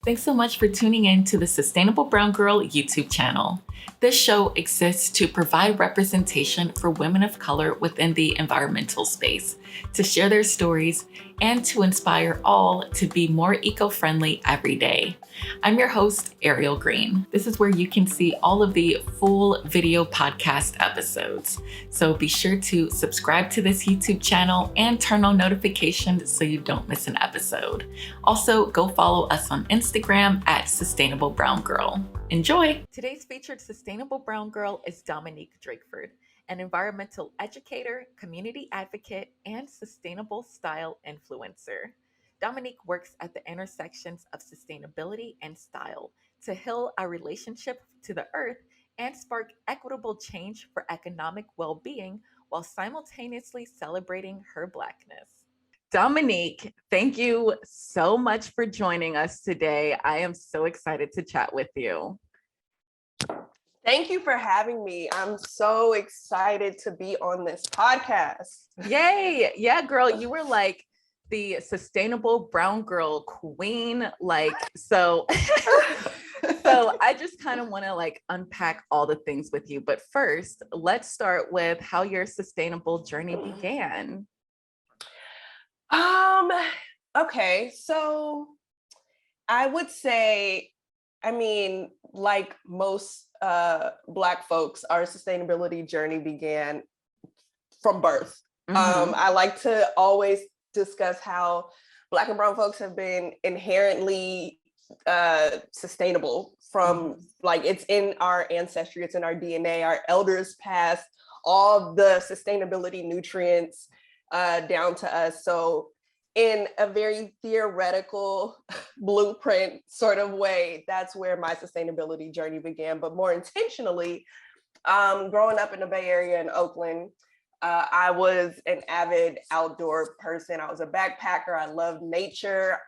Thanks so much for tuning in to the Sustainable Brown Girl YouTube channel. This show exists to provide representation for women of color within the environmental space, to share their stories, and to inspire all to be more eco-friendly every day. I'm your host, Ariel Green. This is where you can see all of the full video podcast episodes. So be sure to subscribe to this YouTube channel and turn on notifications so you don't miss an episode. Also, go follow us on Instagram at Sustainable Brown Girl. Enjoy! Today's featured Sustainable Brown Girl is Dominique Drakeford, an environmental educator, community advocate, and sustainable style influencer. Dominique works at the intersections of sustainability and style to heal our relationship to the earth and spark equitable change for economic well-being while simultaneously celebrating her Blackness. Dominique, thank you so much for joining us today. I am so excited to chat with you. Thank you for having me. I'm so excited to be on this podcast. Yay. Yeah, girl, you were like the Sustainable Brown Girl queen. So I just kind of want to unpack all the things with you. But first, let's start with how your sustainable journey began. Okay, so I would say, like most Black folks, our sustainability journey began from birth. I like to always discuss how Black and brown folks have been inherently sustainable from it's in our ancestry, it's in our DNA. Our elders passed all the sustainability nutrients down to us. So in a very theoretical blueprint sort of way, that's where my sustainability journey began. But more intentionally, growing up in the Bay Area in Oakland, I was an avid outdoor person. I was a backpacker. I loved nature.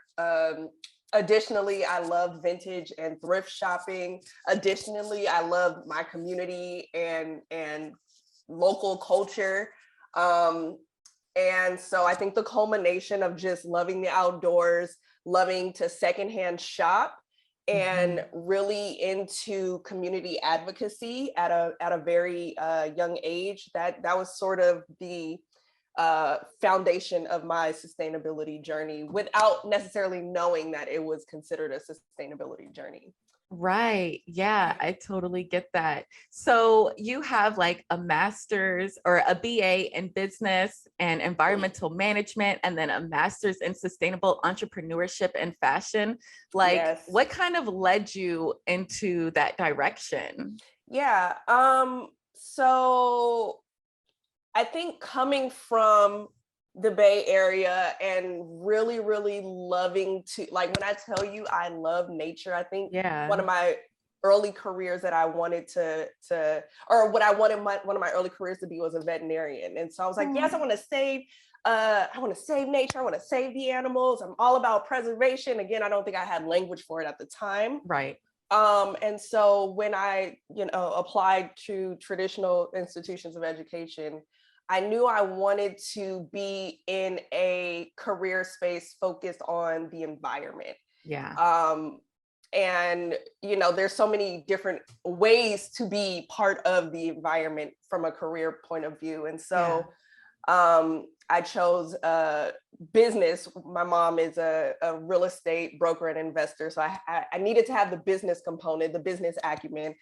Additionally, I loved vintage and thrift shopping. Additionally, I loved my community and local culture. And so I think the culmination of just loving the outdoors, loving to secondhand shop, and really into community advocacy at a very young age, that was sort of the foundation of my sustainability journey without necessarily knowing that it was considered a sustainability journey. Right. Yeah, I totally get that. So you have a master's or a BA in business and environmental management, and then a master's in sustainable entrepreneurship and fashion. Yes. What kind of led you into that direction? Yeah. So I think coming from the Bay Area and really, really loving to, when I tell you I love nature, I think one of my early careers that I wanted or what I wanted one of my early careers to be was a veterinarian. And so I was like, yes, I want to save nature. I want to save the animals. I'm all about preservation. Again, I don't think I had language for it at the time. Right. And so when I, applied to traditional institutions of education, I knew I wanted to be in a career space focused on the environment. Yeah. And, there's so many different ways to be part of the environment from a career point of view. And so I chose business. My mom is a real estate broker and investor. So I needed to have the business component, the business acumen.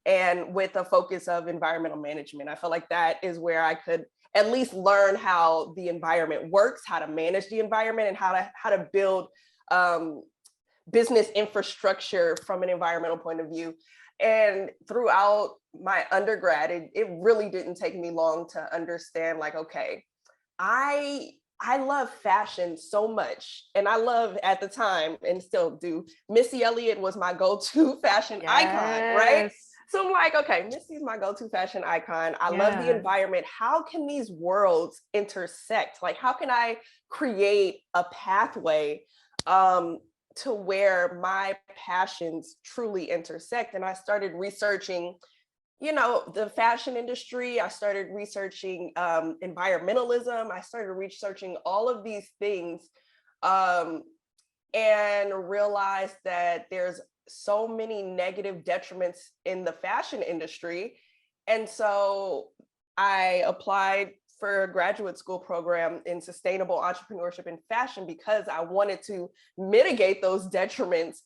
And with a focus of environmental management. I felt like that is where I could at least learn how the environment works, how to manage the environment, and how to build business infrastructure from an environmental point of view. And throughout my undergrad, it really didn't take me long to understand, okay, I love fashion so much. And I love, at the time, and still do, Missy Elliott was my go-to fashion icon, right? So I'm like, okay, Missy's my go-to fashion icon. I love the environment. How can these worlds intersect? How can I create a pathway to where my passions truly intersect? And I started researching the fashion industry. I started researching environmentalism. I started researching all of these things and realized that there's so many negative detriments in the fashion industry. And so I applied for a graduate school program in sustainable entrepreneurship in fashion because I wanted to mitigate those detriments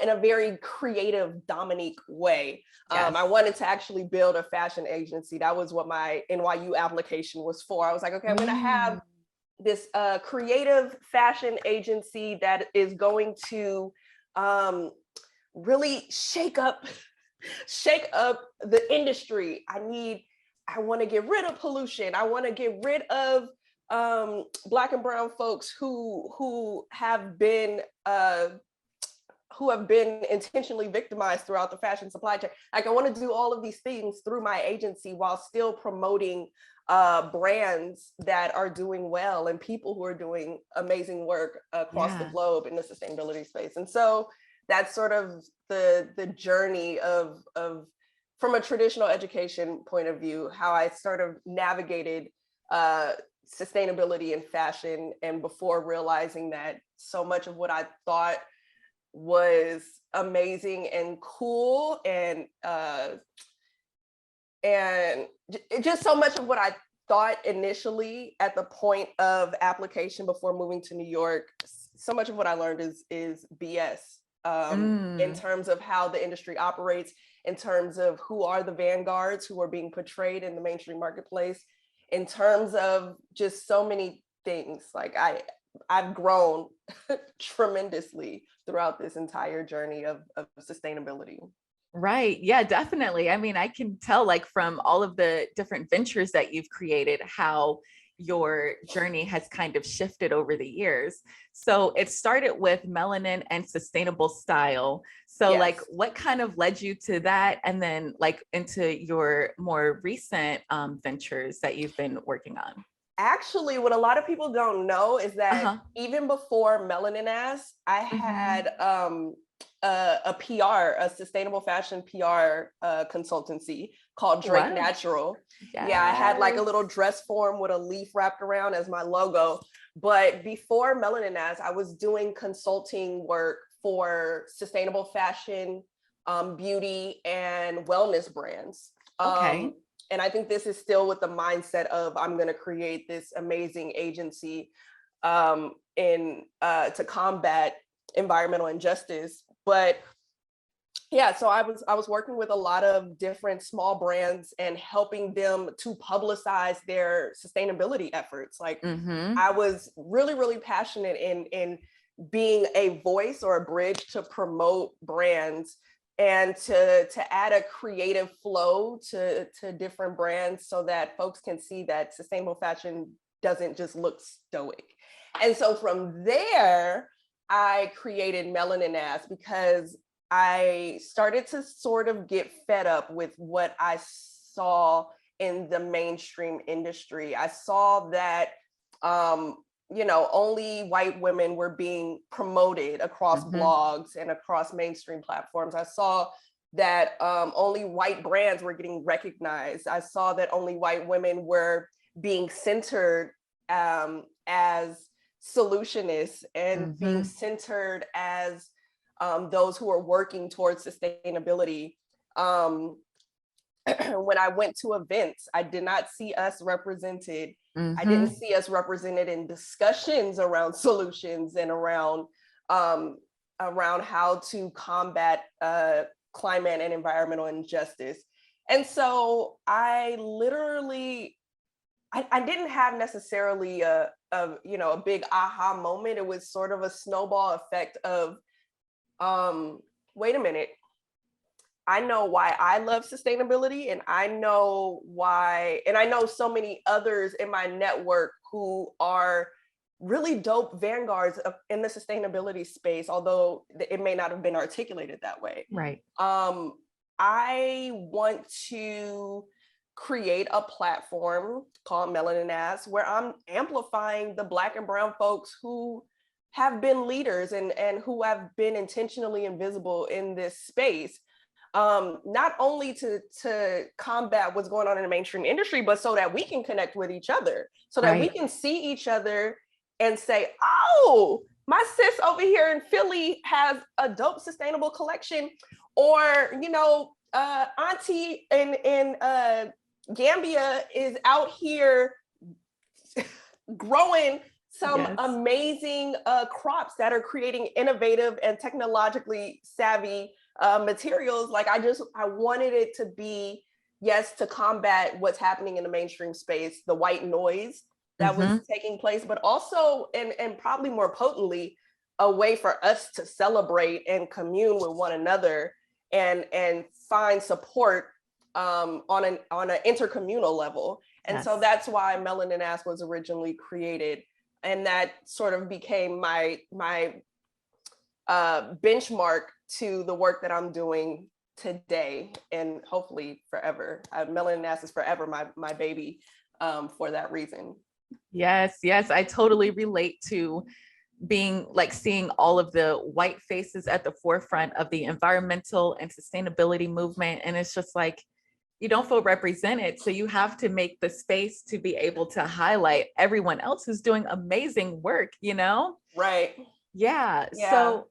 in a very creative Dominique way. Yes. I wanted to actually build a fashion agency. That was what my NYU application was for. I was like, okay, I'm going to have this creative fashion agency that is going to really shake up the industry. I want to get rid of pollution. I want to get rid of Black and brown folks who have been intentionally victimized throughout the fashion supply chain. Like, I want to do all of these things through my agency while still promoting brands that are doing well and people who are doing amazing work across the globe in the sustainability space. And so that's sort of the journey of from a traditional education point of view, how I sort of navigated sustainability in fashion, and before realizing that so much of what I thought was amazing and cool and just so much of what I thought initially at the point of application before moving to New York, so much of what I learned is BS in terms of how the industry operates, in terms of who are the vanguards who are being portrayed in the mainstream marketplace, in terms of just so many things. Like, I've grown tremendously throughout this entire journey of sustainability. Right. Yeah, definitely. I mean, I can tell, like, from all of the different ventures that you've created, how your journey has kind of shifted over the years. So it started with melanin and sustainable style. So like, what kind of led you to that? And then like into your more recent ventures that you've been working on? Actually, what a lot of people don't know is that even before Melanin Ass, I had a PR, a sustainable fashion PR consultancy called Drake Natural. Yes. Yeah, I had like a little dress form with a leaf wrapped around as my logo. But before Melanin Ass, I was doing consulting work for sustainable fashion, beauty, and wellness brands. And I think this is still with the mindset of, I'm going to create this amazing agency to combat environmental injustice. But yeah, so I was working with a lot of different small brands and helping them to publicize their sustainability efforts. Like, I was really, really passionate in being a voice or a bridge to promote brands and to add a creative flow to different brands so that folks can see that sustainable fashion doesn't just look stoic. And so from there, I created Melanin Ass because I started to sort of get fed up with what I saw in the mainstream industry. I saw that only white women were being promoted across blogs and across mainstream platforms. I saw that only white brands were getting recognized. I saw that only white women were being centered as solutionists and being centered as those who are working towards sustainability. When I went to events, I did not see us represented. I didn't see us represented in discussions around solutions and around how to combat climate and environmental injustice. And so I didn't have necessarily a big aha moment. It was sort of a snowball effect of, wait a minute, I know why I love sustainability, and I know so many others in my network who are really dope vanguards in the sustainability space, although it may not have been articulated that way. Right. I want to create a platform called Melanin Ass, where I'm amplifying the Black and brown folks who have been leaders and who have been intentionally invisible in this space. Not only to combat what's going on in the mainstream industry, but so that we can connect with each other, so that we can see each other and say, oh, my sis over here in Philly has a dope sustainable collection, or auntie in Gambia is out here growing some Yes. amazing crops that are creating innovative and technologically savvy materials. Like I wanted it to be, yes, to combat what's happening in the mainstream space, the white noise that was taking place, but also, and probably more potently, a way for us to celebrate and commune with one another and find support on an intercommunal level. And Yes. so that's why Melanin Ass was originally created. And that sort of became my benchmark to the work that I'm doing today and hopefully forever. Melanin Ass is forever my baby for that reason. Yes, yes, I totally relate to being like seeing all of the white faces at the forefront of the environmental and sustainability movement. And it's just like, you don't feel represented. So you have to make the space to be able to highlight everyone else who's doing amazing work, you know? Right. Yeah. Yeah.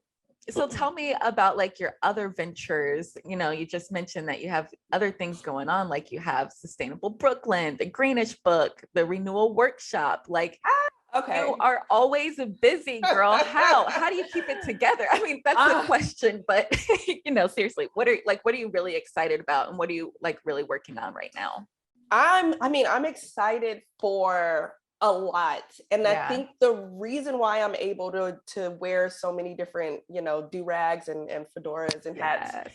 So tell me about like your other ventures. You know, you just mentioned that you have other things going on, like you have Sustainable Brooklyn, the Greenish Book, the Renewal Workshop. Like Okay. you are always a busy girl. How do you keep it together? I mean, that's a question, but seriously, what are you really excited about, and what are you like really working on right now? I'm excited for a lot. And I Yeah. think the reason why I'm able to wear so many different, do-rags and fedoras and hats,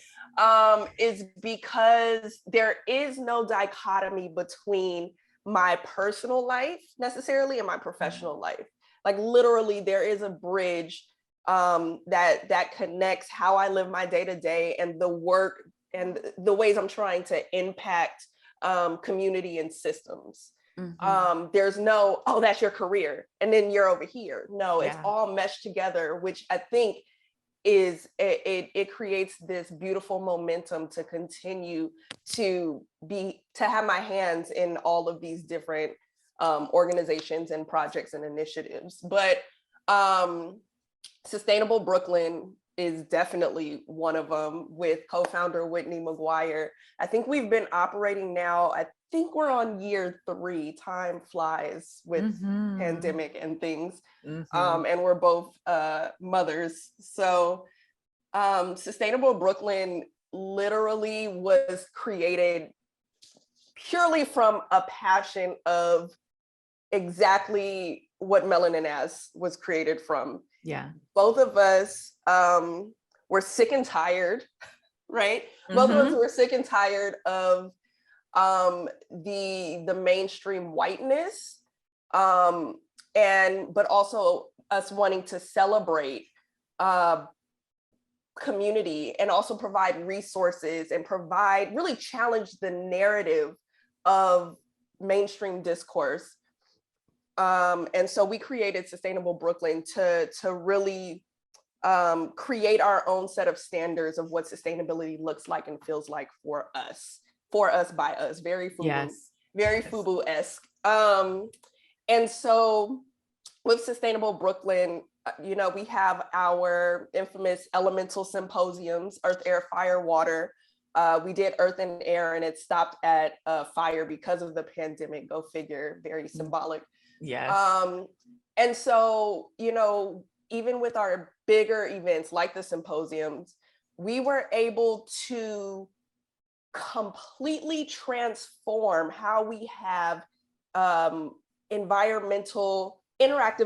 is because there is no dichotomy between my personal life necessarily and my professional life. Like literally there is a bridge that connects how I live my day to day and the work and the ways I'm trying to impact community and systems. There's no, oh, that's your career and then you're over here. No, it's all meshed together, which I think is it creates this beautiful momentum to continue to have my hands in all of these different organizations and projects and initiatives. But Sustainable Brooklyn is definitely one of them, with co-founder Whitney McGuire. I think we've been operating now, I think we're on year 3. Time flies with pandemic and things. And we're both mothers. So Sustainable Brooklyn literally was created purely from a passion of exactly what Melanin Ass was created from. Yeah. Both of us were sick and tired, right? Both of us were sick and tired of the mainstream whiteness, but also us wanting to celebrate community and also provide resources and really challenge the narrative of mainstream discourse. And so we created Sustainable Brooklyn to really create our own set of standards of what sustainability looks like and feels like for us, by us, very FUBU, very FUBU-esque. And so with Sustainable Brooklyn, we have our infamous elemental symposiums, Earth, Air, Fire, Water. We did Earth and Air, and it stopped at fire because of the pandemic. Go figure, very symbolic. Yes. And so, even with our bigger events like the symposiums, we were able to completely transform how we have interactive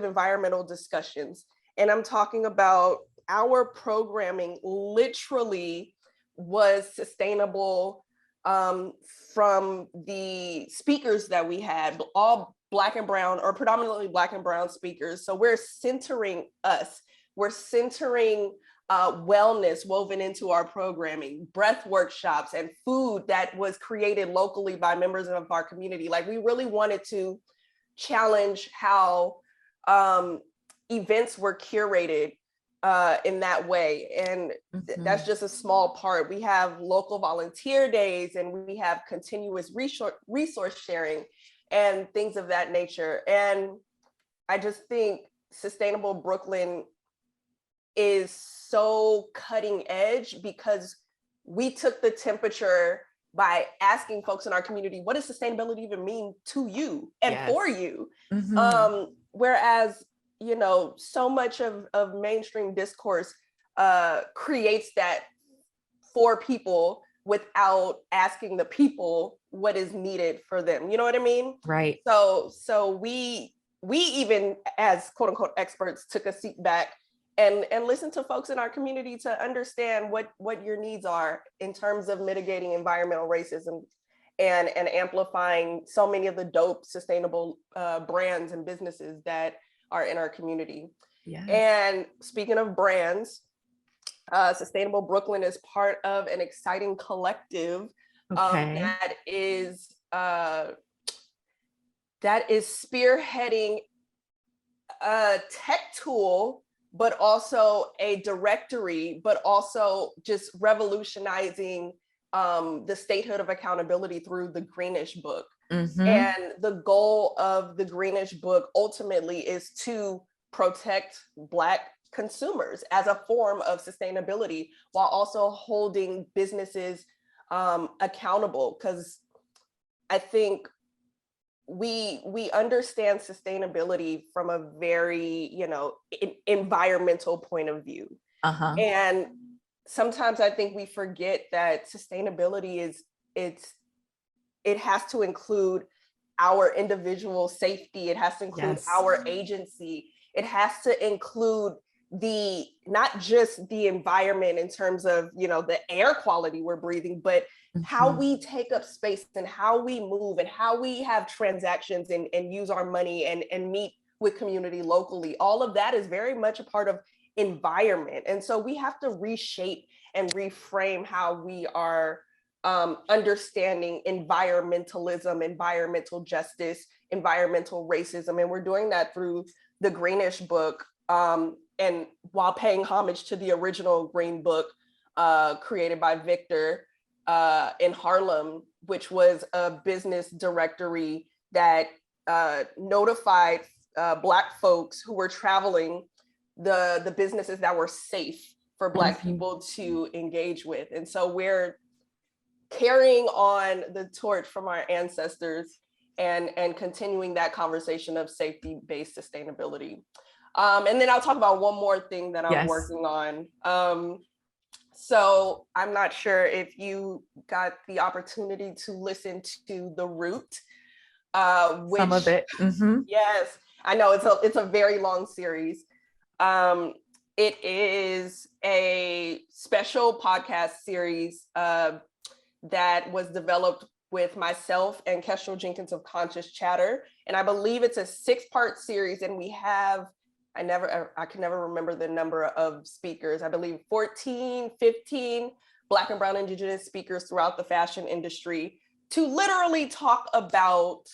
environmental discussions. And I'm talking about our programming literally was sustainable from the speakers that we had, all Black and Brown, or predominantly Black and Brown speakers. So we're centering us. We're centering wellness woven into our programming, breath workshops, and food that was created locally by members of our community. Like, we really wanted to challenge how events were curated in that way. And that's just a small part. We have local volunteer days, and we have continuous resource sharing and things of that nature. And I just think Sustainable Brooklyn is so cutting edge because we took the temperature by asking folks in our community, what does sustainability even mean to you and for you? Whereas, you know, so much of mainstream discourse creates that for people without asking the people what is needed for them. You know what I mean? Right. So we even as quote unquote experts took a seat back and listen to folks in our community to understand what your needs are in terms of mitigating environmental racism and amplifying so many of the dope sustainable brands and businesses that are in our community. Yes. And speaking of brands, Sustainable Brooklyn is part of an exciting collective that is spearheading a tech tool, but also a directory, but also just revolutionizing the statehood of accountability through the Greenish book. And the goal of the Greenish book ultimately is to protect Black consumers as a form of sustainability while also holding businesses accountable. Because I think we understand sustainability from a very, you know, environmental point of view. And sometimes I think we forget that sustainability it has to include our individual safety. It has to include our agency. It has to include not just the environment in terms of, you know, the air quality we're breathing, but how we take up space and how we move and how we have transactions and use our money and meet with community locally. All of that is very much a part of environment. And so we have to reshape and reframe how we are understanding environmentalism, environmental justice, environmental racism. And we're doing that through the Greenish book. And while paying homage to the original Green Book created by Victor in Harlem, which was a business directory that notified Black folks who were traveling the businesses that were safe for Black people to engage with. And so we're carrying on the torch from our ancestors and continuing that conversation of safety-based sustainability. And then I'll talk about one more thing that I'm working on. So I'm not sure if you got the opportunity to listen to The Root. Which, some of it. Yes, I know it's a very long series. It is a special podcast series that was developed with myself and Kestrel Jenkins of Conscious Chatter. And I believe it's a 6-part series, and we have, I can never remember the number of speakers. I believe 14, 15 Black and Brown Indigenous speakers throughout the fashion industry to literally talk about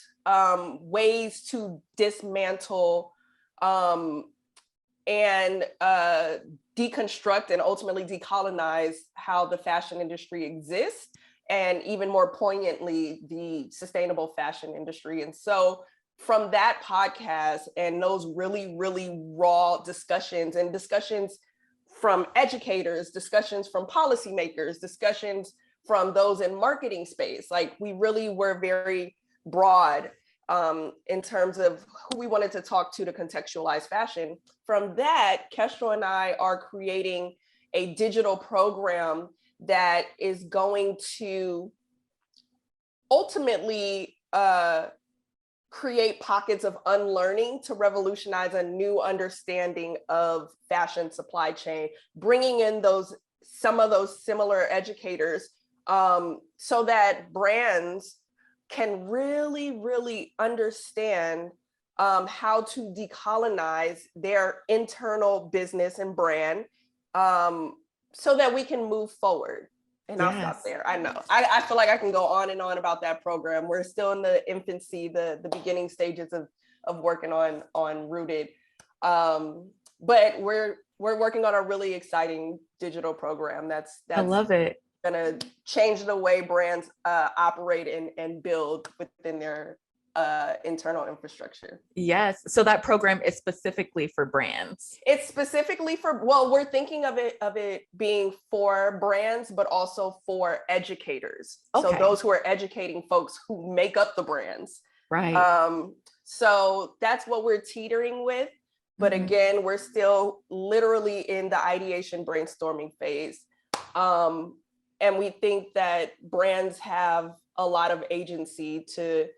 ways to dismantle and deconstruct and ultimately decolonize how the fashion industry exists, and even more poignantly, the sustainable fashion industry. And so from that podcast and those really, really raw discussions and discussions from educators, discussions from policymakers, discussions from those in marketing space, like we really were very broad in terms of who we wanted to talk to contextualize fashion. From that, Kestrel and I are creating a digital program that is going to ultimately create pockets of unlearning to revolutionize a new understanding of fashion supply chain, bringing in some of those similar educators so that brands can really, really understand how to decolonize their internal business and brand so that we can move forward. And I'll stop there. I know. I feel like I can go on and on about that program. We're still in the infancy, the beginning stages of working on Rooted. But we're working on a really exciting digital program that's I love it. Gonna change the way brands operate and build within their internal infrastructure. Yes. So that program is specifically for brands. It's specifically for, well, we're thinking of it being for brands, but also for educators. Okay. So those who are educating folks who make up the brands. Right. So that's what we're teetering with. But again, we're still literally in the ideation brainstorming phase. And we think that brands have a lot of agency to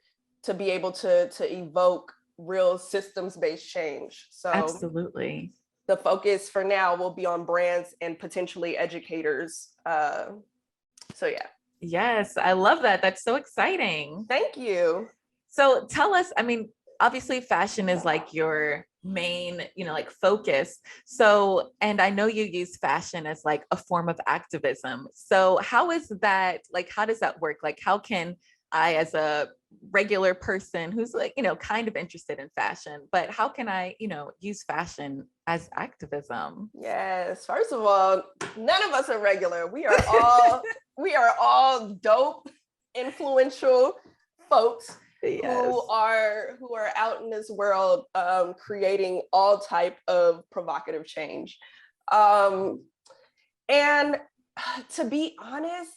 be able to evoke real systems-based change. So absolutely. The focus for now will be on brands and potentially educators. So yeah. Yes, I love that. That's so exciting. Thank you. So tell us, I mean, obviously fashion is like your main, like focus. So, and I know you use fashion as like a form of activism. So how is that, like, how does that work? Like, how can I, as a regular person who's like, kind of interested in fashion, but how can I, use fashion as activism? Yes. First of all, none of us are regular. We are all dope, influential folks. Yes. who are out in this world creating all type of provocative change. And to be honest,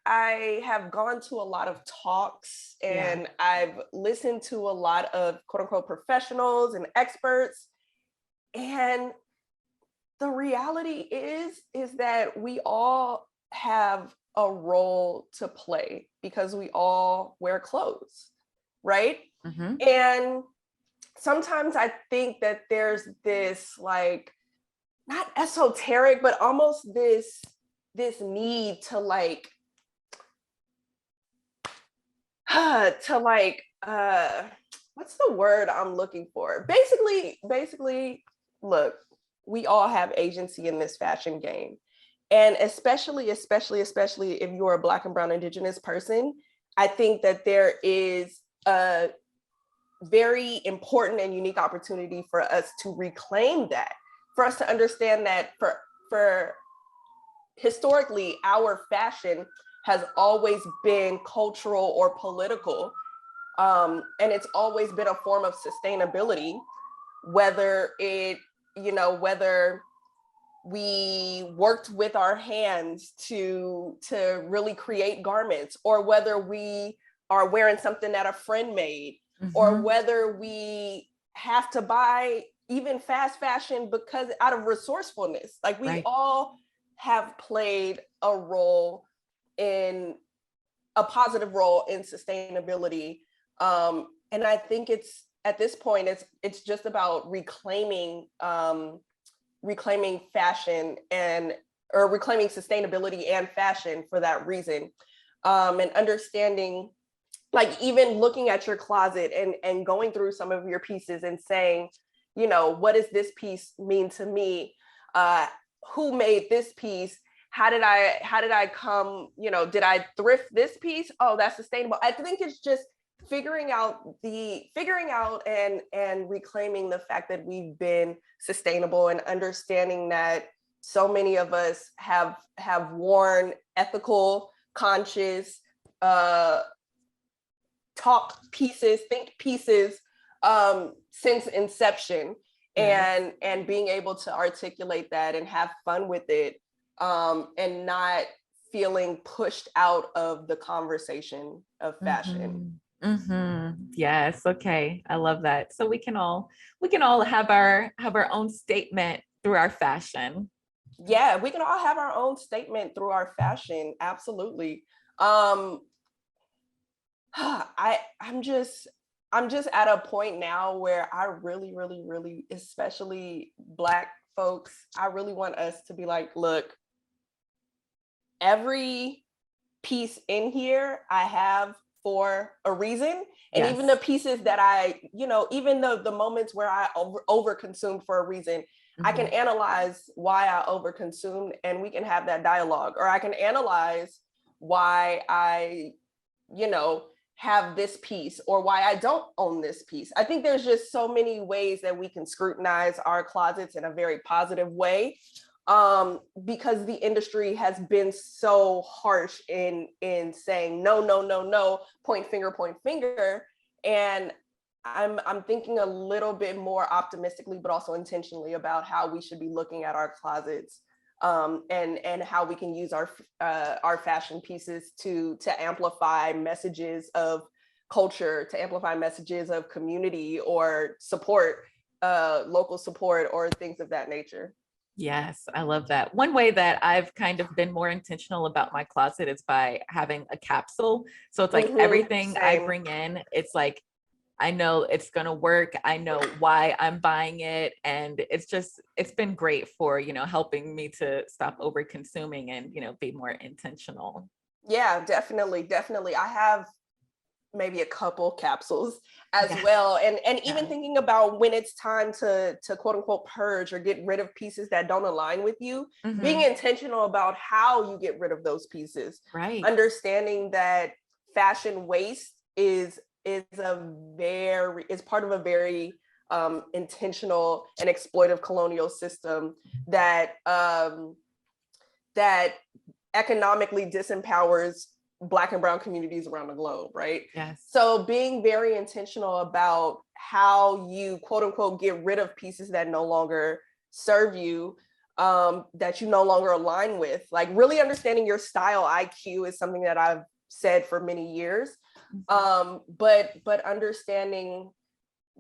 I have gone to a lot of talks and I've listened to a lot of quote unquote professionals and experts. And the reality is that we all have a role to play because we all wear clothes, right? And sometimes I think that there's this like, not esoteric, but almost this need to like, what's the word I'm looking for? Basically, look, we all have agency in this fashion game. And especially if you're a Black and Brown Indigenous person, I think that there is a very important and unique opportunity for us to reclaim that, for us to understand that for historically, our fashion has always been cultural or political. And it's always been a form of sustainability, whether we worked with our hands to really create garments, or whether we are wearing something that a friend made, or whether we have to buy even fast fashion because out of resourcefulness. Like we all have played a role in a positive role in sustainability. And I think it's at this point, it's just about reclaiming fashion or reclaiming sustainability and fashion for that reason. And understanding, like even looking at your closet and going through some of your pieces and saying, what does this piece mean to me? Who made this piece? How did I come, did I thrift this piece? Oh, that's sustainable. I think it's just figuring out and reclaiming the fact that we've been sustainable, and understanding that so many of us have worn ethical, conscious, talk pieces, think pieces since inception, and being able to articulate that and have fun with it, and not feeling pushed out of the conversation of fashion. Yes. Okay. I love that. So we can all have our own statement through our fashion. Yeah, we can all have our own statement through our fashion. Absolutely. I'm just at a point now where I really, really, really, especially Black folks, I really want us to be like, look, every piece in here I have for a reason. And even the pieces that I, even the moments where I overconsumed for a reason, I can analyze why I overconsumed, and we can have that dialogue. Or I can analyze why I, have this piece, or why I don't own this piece. I think there's just so many ways that we can scrutinize our closets in a very positive way. because the industry has been so harsh in saying no, no, no, no, point finger. And I'm thinking a little bit more optimistically, but also intentionally about how we should be looking at our closets, and how we can use our fashion pieces to amplify messages of culture, to amplify messages of community or support, local support or things of that nature. Yes, I love that. One way that I've kind of been more intentional about my closet is by having a capsule. So it's like everything I Same. bring in, it's like, I know it's going to work. I know why I'm buying it. And it's been great for, helping me to stop over consuming and, be more intentional. Yeah, definitely. I have maybe a couple capsules as Yeah. well. And even Yeah. thinking about when it's time to quote unquote purge or get rid of pieces that don't align with you, being intentional about how you get rid of those pieces. Right. Understanding that fashion waste is part of a very intentional and exploitive colonial system that that economically disempowers Black and Brown communities around the globe, right? Yes. So being very intentional about how you quote unquote get rid of pieces that no longer serve you, that you no longer align with, like really understanding your style IQ is something that I've said for many years. But understanding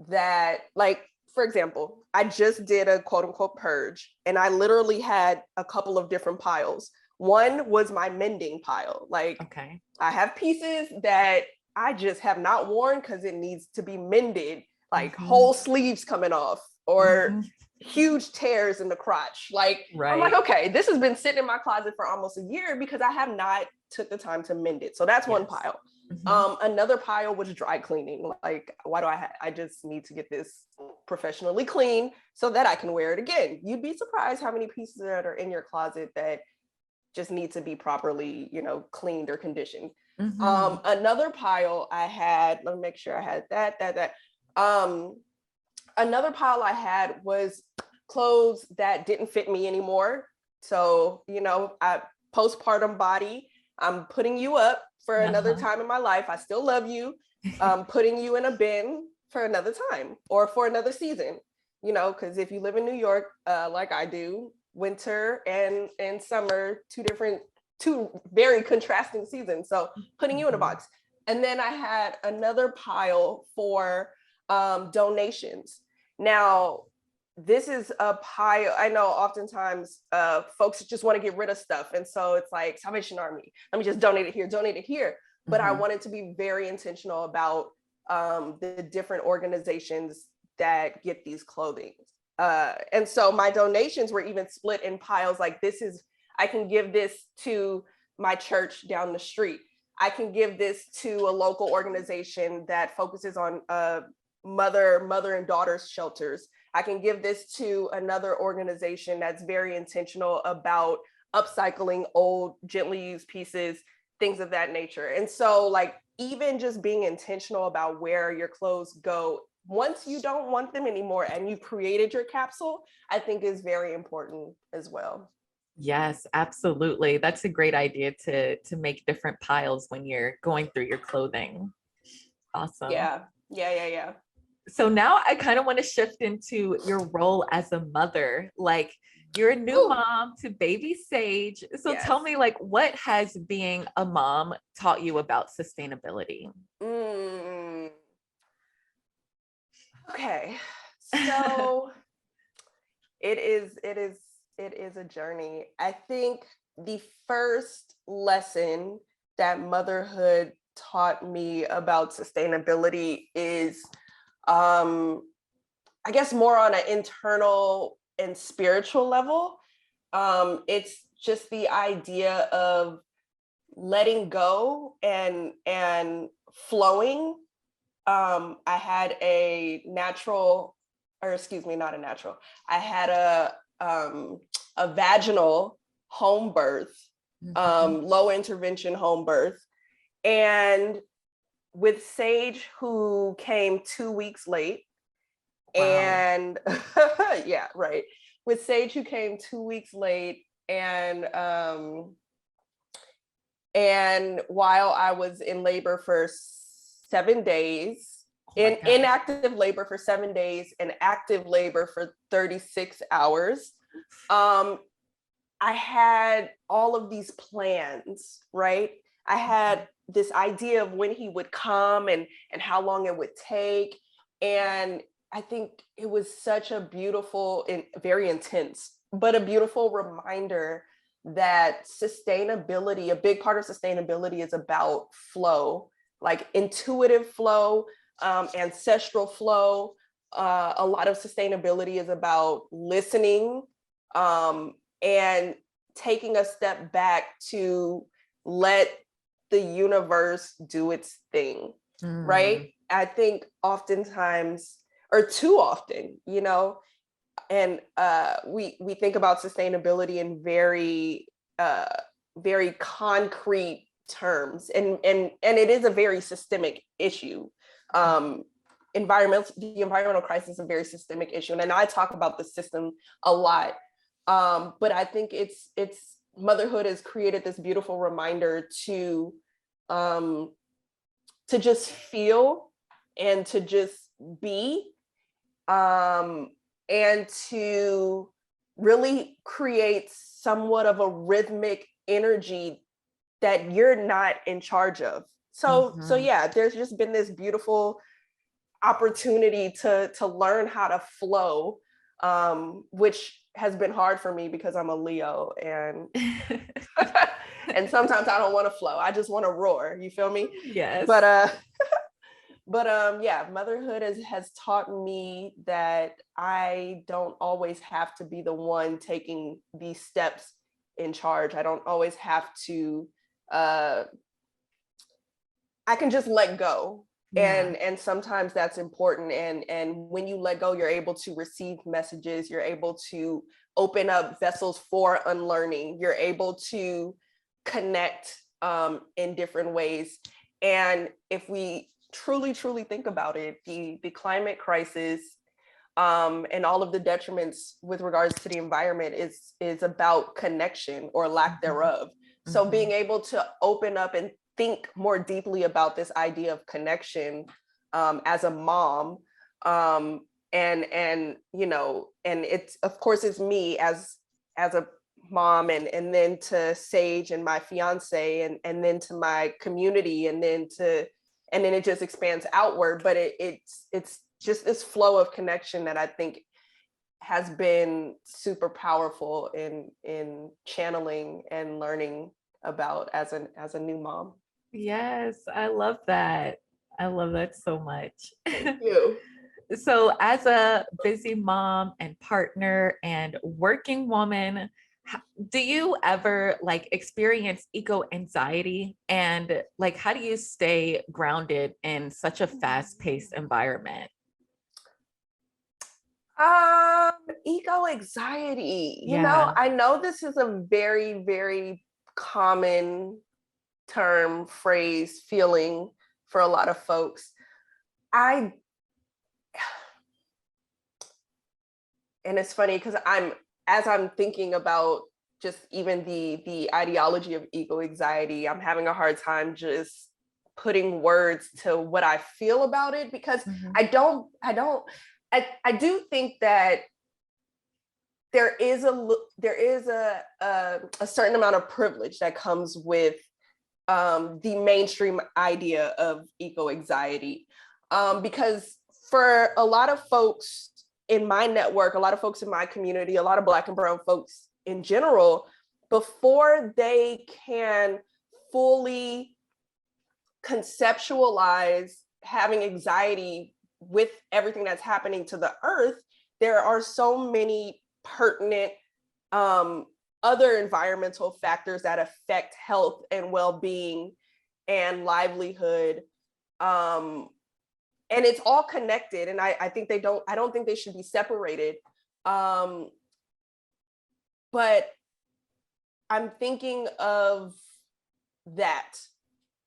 that, like, for example, I just did a quote unquote purge and I literally had a couple of different piles. One was my mending pile. Like, okay, I have pieces that I just have not worn because it needs to be mended, like whole sleeves coming off or huge tears in the crotch. Like, right. I'm like, okay, this has been sitting in my closet for almost a year because I have not took the time to mend it. So that's one pile. Another pile was dry cleaning. Like, why do I just need to get this professionally clean so that I can wear it again. You'd be surprised how many pieces that are in your closet that just need to be properly, cleaned or conditioned. Another pile I had, let me make sure I had that. Another pile I had was clothes that didn't fit me anymore. So, I postpartum body, I'm putting you up for another time in my life. I still love you. Putting you in a bin for another time or for another season, because if you live in New York, like I do, winter and summer, two very contrasting seasons. So putting you in a box. And then I had another pile for donations. Now, this is a pile, I know oftentimes folks just want to get rid of stuff. And so it's like Salvation Army, let me just donate it here. But I wanted to be very intentional about the different organizations that get these clothing. And so my donations were even split in piles. Like, I can give this to my church down the street. I can give this to a local organization that focuses on mother and daughters shelters. I can give this to another organization that's very intentional about upcycling old, gently used pieces, things of that nature. And so, like, even just being intentional about where your clothes go once you don't want them anymore and you created your capsule, I think is very important as well. Yes, absolutely. That's a great idea to make different piles when you're going through your clothing. Awesome. Yeah. So now I kind of want to shift into your role as a mother. Like, you're a new mom to baby Sage. So tell me, like, what has being a mom taught you about sustainability? Okay, so it is a journey. I think the first lesson that motherhood taught me about sustainability is, I guess, more on an internal and spiritual level. It's just the idea of letting go and flowing. I had I had a vaginal home birth, low intervention home birth. And with Sage, who came 2 weeks late, and yeah, right. with Sage, who came 2 weeks late, and while I was in labor for 7 days, Oh my in God. inactive labor for 7 days, and active labor for 36 hours, I had all of these plans, right? I had this idea of when he would come and how long it would take. And I think it was such a beautiful and very intense, but a beautiful reminder that sustainability, a big part of sustainability is about flow, like intuitive flow, ancestral flow. A lot of sustainability is about listening, and taking a step back to let the universe do its thing, right? I think oftentimes, or too often, and we think about sustainability in very concrete terms, and it is a very systemic issue. The environmental crisis is a very systemic issue, and I talk about the system a lot. But I think it's motherhood has created this beautiful reminder to just feel and to just be, and to really create somewhat of a rhythmic energy that you're not in charge of. So yeah, there's just been this beautiful opportunity to learn how to flow, which has been hard for me because I'm a Leo, and and sometimes I don't want to flow. I just want to roar. You feel me? Yes. But yeah, motherhood has taught me that I don't always have to be the one taking these steps in charge. I don't always have to. I can just let go. Yeah. And sometimes that's important, and when you let go, you're able to receive messages, you're able to open up vessels for unlearning, you're able to connect in different ways. And if we truly think about it, the climate crisis, and all of the detriments with regards to the environment is about connection or lack thereof. So being able to open up and think more deeply about this idea of connection, as a mom, and it's, of course, it's me as a mom, and then to Sage and my fiance, and then to my community, and then it just expands outward. But it's just this flow of connection that I think has been super powerful in channeling and learning about as a new mom. Yes, I love that. I love that so much. Thank you. So, as a busy mom and partner and working woman, do you ever experience eco anxiety, and how do you stay grounded in such a fast-paced environment? Eco anxiety. Yeah. I know this is a very, very common term, phrase, feeling for a lot of folks. And it's funny because as I'm thinking about just even the ideology of eco anxiety, I'm having a hard time just putting words to what I feel about it, because I do think that there is a certain amount of privilege that comes with the mainstream idea of eco anxiety, because for a lot of folks in my network, a lot of folks in my community, a lot of Black and brown folks in general, before they can fully conceptualize having anxiety with everything that's happening to the earth, there are so many pertinent other environmental factors that affect health and well-being and livelihood. And it's all connected. And I don't think they should be separated. But I'm thinking of that,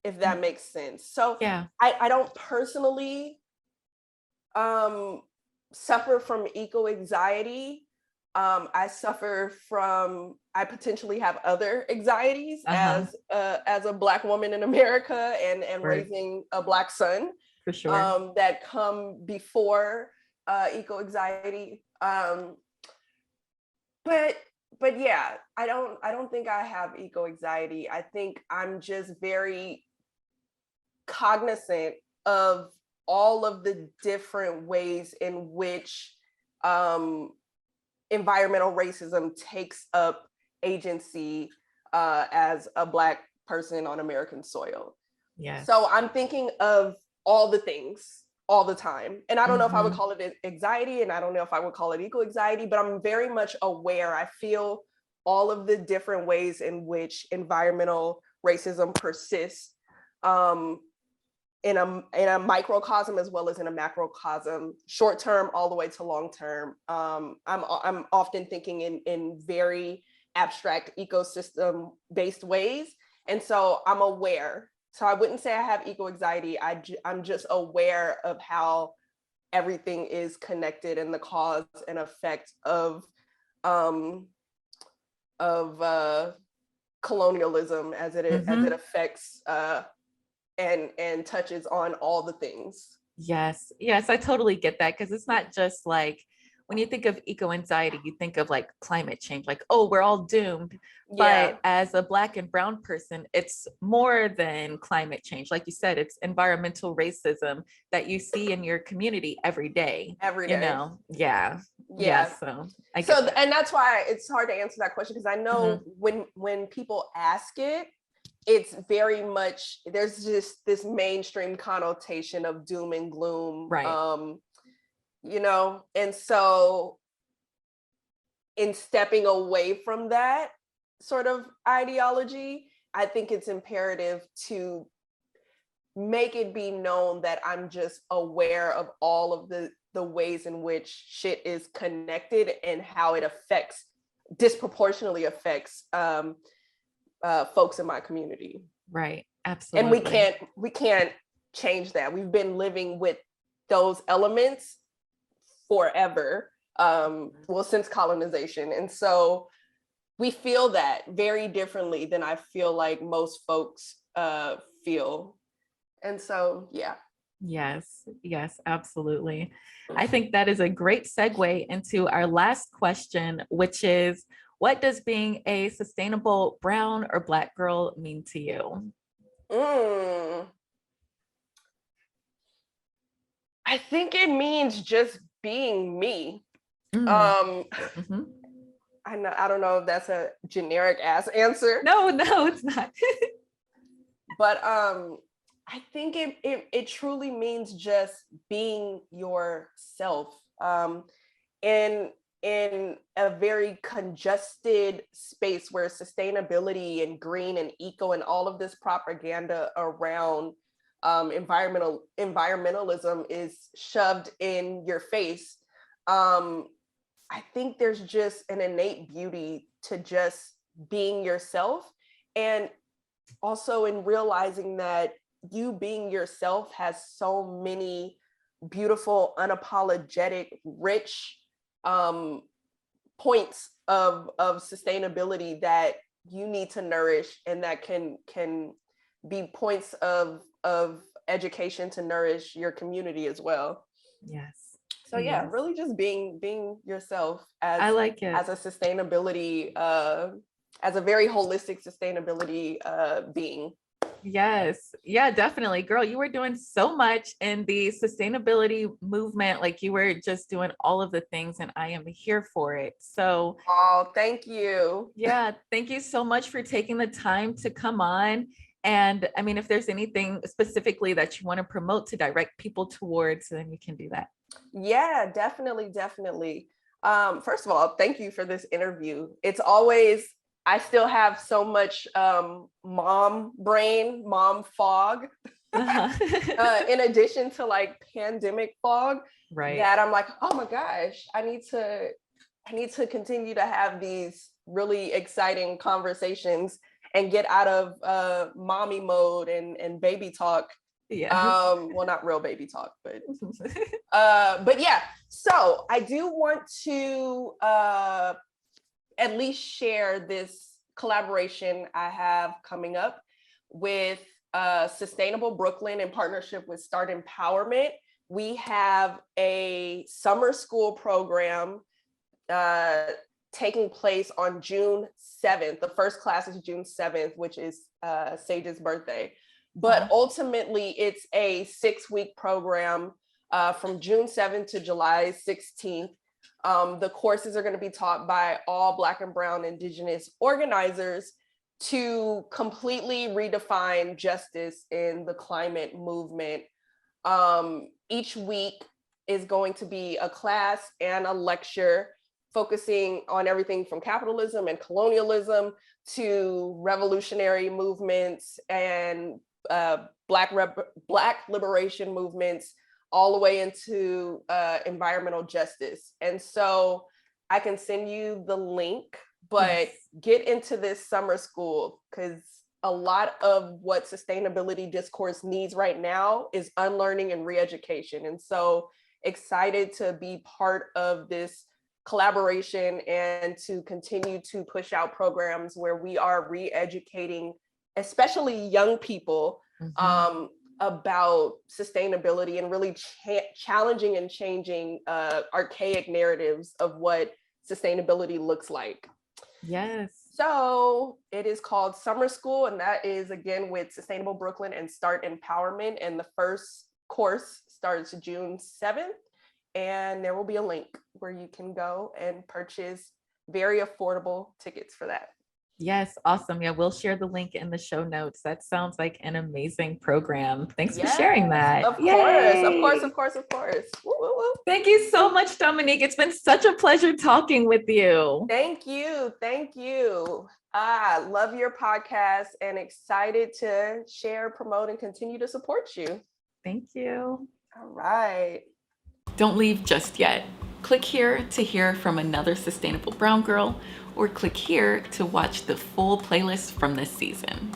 if that makes sense. So Yeah. I don't personally suffer from eco anxiety, I potentially have other anxieties Uh-huh. as a Black woman in America and Right. raising a Black son, For sure. that come before eco anxiety. But yeah, I don't think I have eco anxiety. I think I'm just very cognizant of all of the different ways in which environmental racism takes up agency as a Black person on American soil. Yes. So I'm thinking of all the things all the time. And I don't know if I would Mhm. call it anxiety, and I don't know if I would call it eco anxiety, but I'm very much aware. I feel all of the different ways in which environmental racism persists, in a microcosm as well as in a macrocosm, short term all the way to long term. I'm often thinking in very abstract ecosystem based ways, and so I'm aware. So I wouldn't say I have eco anxiety. I'm just aware of how everything is connected and the cause and effect um, of colonialism as it Mhm. affects and touches on all the things. Yes. Yes, I totally get that because it's not just like when you think of eco anxiety, you think of like climate change, like, oh, we're all doomed. Yeah, But as a Black and Brown person, it's more than climate change. Like you said, it's environmental racism that you see in your community every day, every you day. know? Yeah. Yeah. Yeah. So I get So, that. and that's why it's hard to answer that question, because I know Mhm. when people ask it, it's very much, there's just this mainstream connotation of doom and gloom, Right. and so in stepping away from that sort of ideology, I think it's imperative to make it be known that I'm just aware of all of the ways in which shit is connected and how it disproportionately affects folks in my community. Right. And Absolutely. we can't change that. We've been living with those elements forever, well, since colonization, and so we feel that very differently than I feel like most folks feel. And so, yeah. Yes, yes, absolutely. I think that is a great segue into our last question, which is what does being a sustainable brown or Black girl mean to you? Mm, I think it means just being me. Mm, Um, mhm. I don't know if that's a generic ass answer, No, no, it's not. but I think it truly means just being yourself. In a very congested space where sustainability and green and eco and all of this propaganda around environmentalism is shoved in your face. Um, I think there's just an innate beauty to just being yourself, and also in realizing that you being yourself has so many beautiful, unapologetic, rich um, points of sustainability that you need to nourish, and that can be points of education to nourish your community as well. Yes, So yeah, yes. really just being yourself I like it. as a sustainability as a very holistic sustainability being. Yes. Yeah, definitely. Girl, you were doing so much in the sustainability movement. Like you were just doing all of the things, and I am here for it. So, Oh, thank you. yeah, thank you so much for taking the time to come on. And I mean, if there's anything specifically that you want to promote to direct people towards, then you can do that. Yeah, definitely, definitely. First of all, thank you for this interview. It's always, I still have so much mom brain, mom fog, Uh-huh. in addition to like pandemic fog, Right. that I'm like, oh my gosh, I need to continue to have these really exciting conversations and get out of mommy mode and baby talk Yes. Well, not real baby talk, but yeah. So I do want to at least share this collaboration I have coming up with Sustainable Brooklyn in partnership with Start Empowerment. We have a summer school program taking place on June 7th. The first class is June 7th, which is Sage's birthday. But ultimately, it's a 6-week program from June 7th to July 16th. The courses are going to be taught by all Black and Brown Indigenous organizers to completely redefine justice in the climate movement. Each week is going to be a class and a lecture focusing on everything from capitalism and colonialism to revolutionary movements and Black liberation movements, all the way into environmental justice. And so I can send you the link, but get into this summer school, because a lot of what sustainability discourse needs right now is unlearning and re-education. And so excited to be part of this collaboration and to continue to push out programs where we are re-educating, especially young people, about sustainability and really challenging and changing archaic narratives of what sustainability looks like. Yes. So it is called Summer School, and that is again with Sustainable Brooklyn and Start Empowerment. And the first course starts June 7th. And there will be a link where you can go and purchase very affordable tickets for that. Yes, awesome. Yeah, we'll share the link in the show notes. That sounds like an amazing program. Thanks for sharing that. Of course. Woo, woo, woo. Thank you so much, Dominique. It's been such a pleasure talking with you. Thank you. I love your podcast and excited to share, promote, and continue to support you. Thank you. All right. Don't leave just yet. Click here to hear from another Sustainable Brown Girl, or click here to watch the full playlist from this season.